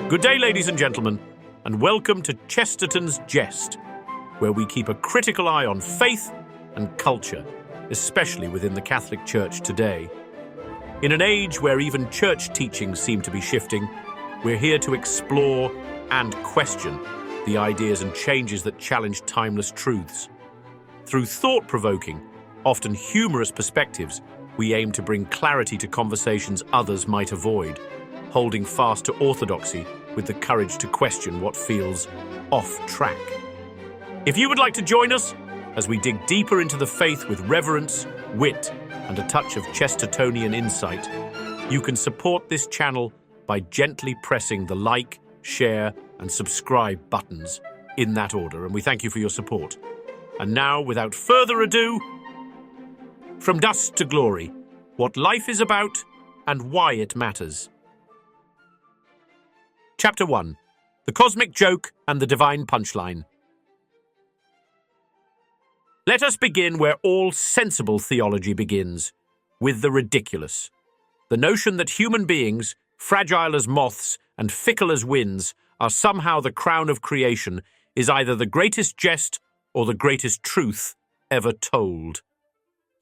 Good day, ladies and gentlemen, and welcome to Chesterton's Jest, where we keep a critical eye on faith and culture, especially within the Catholic Church today. In an age where even church teachings seem to be shifting, we're here to explore and question the ideas and changes that challenge timeless truths. Through thought-provoking, often humorous perspectives, we aim to bring clarity to conversations others might avoid, holding fast to orthodoxy with the courage to question what feels off track. If you would like to join us as we dig deeper into the faith with reverence, wit, and a touch of Chestertonian insight, you can support this channel by gently pressing the like, share, and subscribe buttons in that order, and we thank you for your support. And now, without further ado, from dust to glory, what life is about and why it matters. Chapter 1. The Cosmic Joke and the Divine Punchline. Let us begin where all sensible theology begins, with the ridiculous. The notion that human beings, fragile as moths and fickle as winds, are somehow the crown of creation is either the greatest jest or the greatest truth ever told.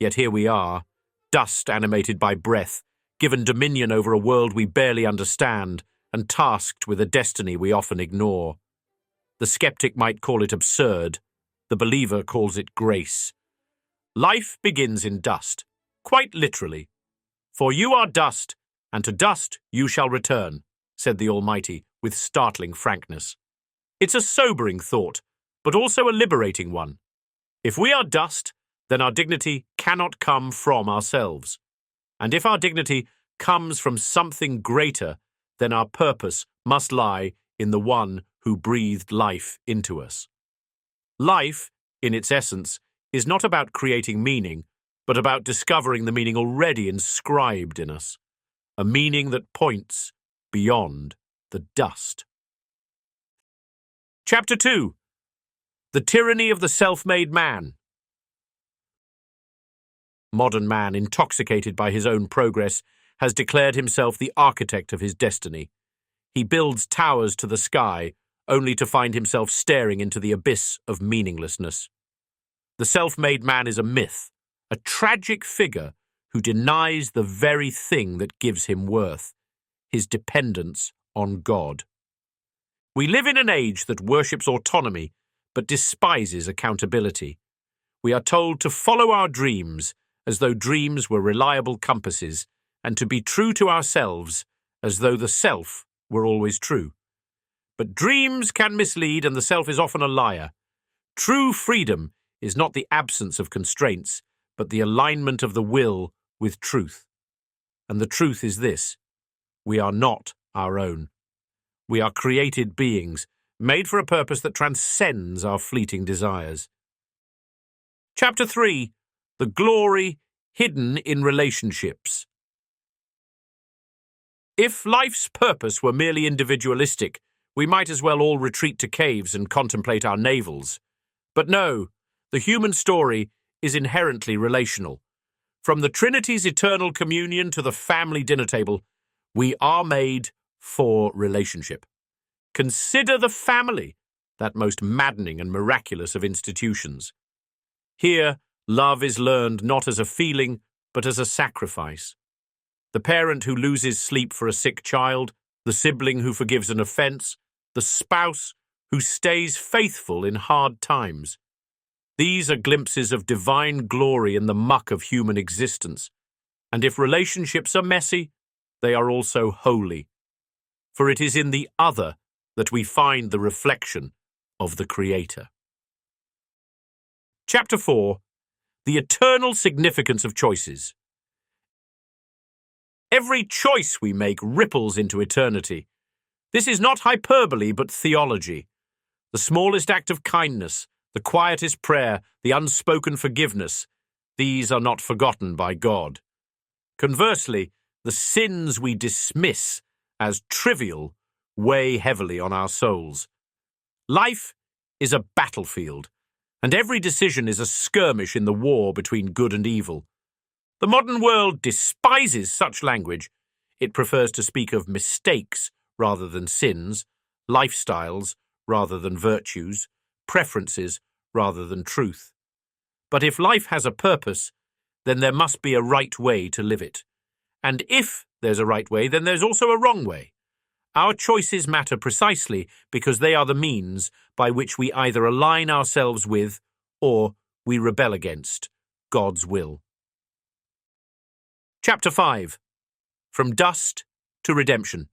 Yet here we are, dust animated by breath, given dominion over a world we barely understand, and tasked with a destiny we often ignore. The skeptic might call it absurd. The believer calls it grace. Life begins in dust, quite literally. For you are dust, and to dust you shall return, said the Almighty with startling frankness. It's a sobering thought, but also a liberating one. If we are dust, then our dignity cannot come from ourselves. And if our dignity comes from something greater, then our purpose must lie in the one who breathed life into us. Life, in its essence, is not about creating meaning, but about discovering the meaning already inscribed in us, a meaning that points beyond the dust. Chapter 2. The Tyranny of the Self-Made Man. Modern man, intoxicated by his own progress, has declared himself the architect of his destiny. He builds towers to the sky, only to find himself staring into the abyss of meaninglessness. The self-made man is a myth, a tragic figure who denies the very thing that gives him worth, his dependence on God. We live in an age that worships autonomy, but despises accountability. We are told to follow our dreams as though dreams were reliable compasses, and to be true to ourselves as though the self were always true. But dreams can mislead, and the self is often a liar. True freedom is not the absence of constraints, but the alignment of the will with truth. And the truth is this: we are not our own. We are created beings, made for a purpose that transcends our fleeting desires. Chapter 3. The Glory Hidden in Relationships. If life's purpose were merely individualistic, we might as well all retreat to caves and contemplate our navels. But no, the human story is inherently relational. From the Trinity's eternal communion to the family dinner table, we are made for relationship. Consider the family, that most maddening and miraculous of institutions. Here, love is learned not as a feeling, but as a sacrifice. The parent who loses sleep for a sick child, the sibling who forgives an offense, the spouse who stays faithful in hard times. These are glimpses of divine glory in the muck of human existence. And if relationships are messy, they are also holy. For it is in the other that we find the reflection of the Creator. Chapter 4. The Eternal Significance of Choices. Every choice we make ripples into eternity. This is not hyperbole, but theology. The smallest act of kindness, the quietest prayer, the unspoken forgiveness, these are not forgotten by God. Conversely, the sins we dismiss as trivial weigh heavily on our souls. Life is a battlefield, and every decision is a skirmish in the war between good and evil. The modern world despises such language. It prefers to speak of mistakes rather than sins, lifestyles rather than virtues, preferences rather than truth. But if life has a purpose, then there must be a right way to live it. And if there's a right way, then there's also a wrong way. Our choices matter precisely because they are the means by which we either align ourselves with or we rebel against God's will. Chapter 5. From Dust to Redemption.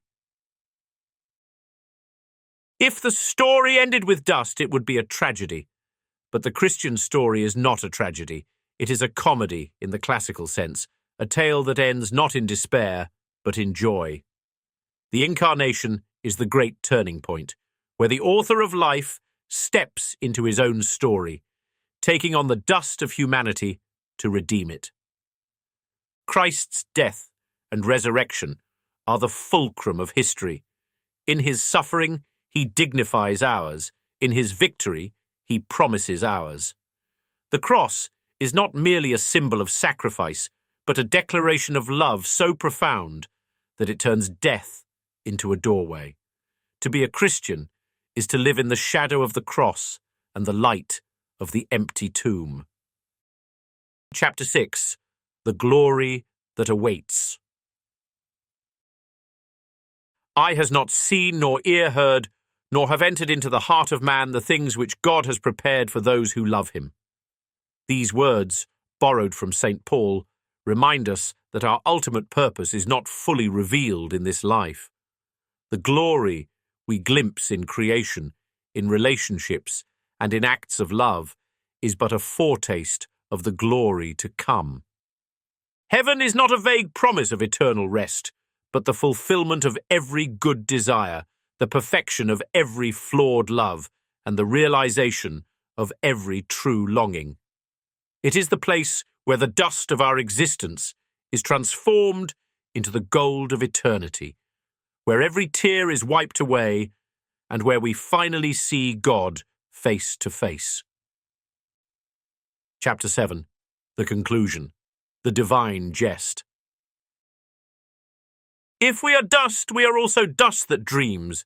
If the story ended with dust, it would be a tragedy. But the Christian story is not a tragedy. It is a comedy in the classical sense, a tale that ends not in despair, but in joy. The Incarnation is the great turning point, where the author of life steps into his own story, taking on the dust of humanity to redeem it. Christ's death and resurrection are the fulcrum of history. In his suffering, he dignifies ours. In his victory, he promises ours. The cross is not merely a symbol of sacrifice, but a declaration of love so profound that it turns death into a doorway. To be a Christian is to live in the shadow of the cross and the light of the empty tomb. Chapter 6. The Glory that Awaits. Eye has not seen, nor ear heard, nor have entered into the heart of man the things which God has prepared for those who love him. These words, borrowed from St. Paul, remind us that our ultimate purpose is not fully revealed in this life. The glory we glimpse in creation, in relationships, and in acts of love is but a foretaste of the glory to come. Heaven is not a vague promise of eternal rest, but the fulfillment of every good desire, the perfection of every flawed love, and the realization of every true longing. It is the place where the dust of our existence is transformed into the gold of eternity, where every tear is wiped away, and where we finally see God face to face. Chapter 7. The Conclusion. The Divine Jest. If we are dust, we are also dust that dreams,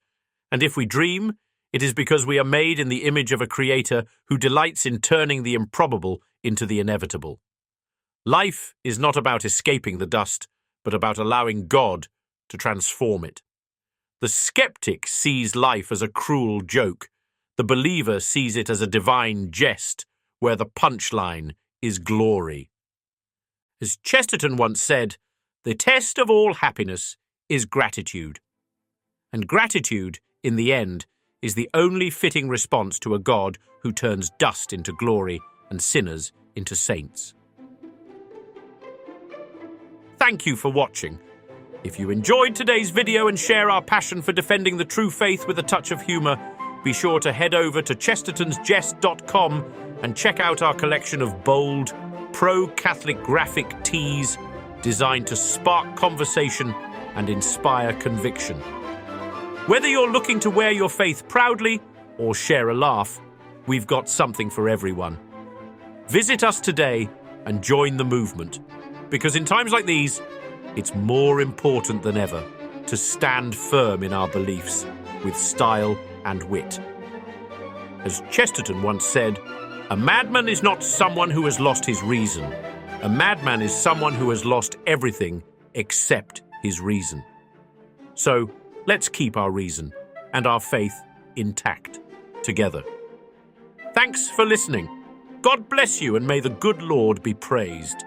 and if we dream, it is because we are made in the image of a Creator who delights in turning the improbable into the inevitable. Life is not about escaping the dust, but about allowing God to transform it. The skeptic sees life as a cruel joke. The believer sees it as a divine jest, where the punchline is glory. As Chesterton once said, the test of all happiness is gratitude. And gratitude, in the end, is the only fitting response to a God who turns dust into glory and sinners into saints. Thank you for watching. If you enjoyed today's video and share our passion for defending the true faith with a touch of humor, be sure to head over to chestertonsjest.com and check out our collection of bold, pro-Catholic graphic tees designed to spark conversation and inspire conviction. Whether you're looking to wear your faith proudly or share a laugh, we've got something for everyone. Visit us today and join the movement, because in times like these, it's more important than ever to stand firm in our beliefs with style and wit. As Chesterton once said, a madman is not someone who has lost his reason. A madman is someone who has lost everything except his reason. So, let's keep our reason and our faith intact together. Thanks for listening. God bless you, and may the good Lord be praised.